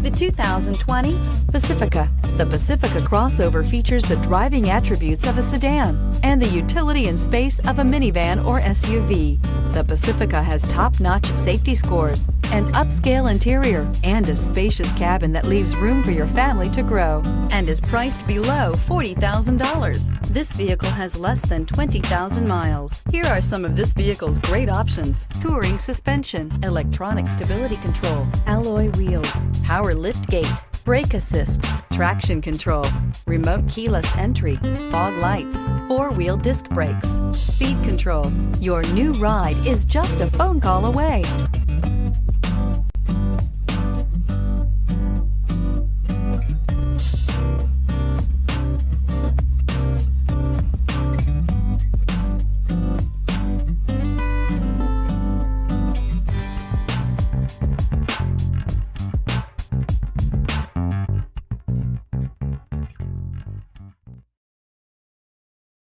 The 2020 Pacifica. The Pacifica crossover features the driving attributes of a sedan and the utility and space of a minivan or SUV. The Pacifica has top-notch safety scores, an upscale interior, and a spacious cabin that leaves room for your family to grow, and is priced below $40,000. This vehicle has less than 20,000 miles. Here are some of this vehicle's great options: touring suspension, electronic stability control, alloy wheels, power lift gate, brake assist, traction control, remote keyless entry, fog lights, four-wheel disc brakes, speed control. Your new ride is just a phone call away.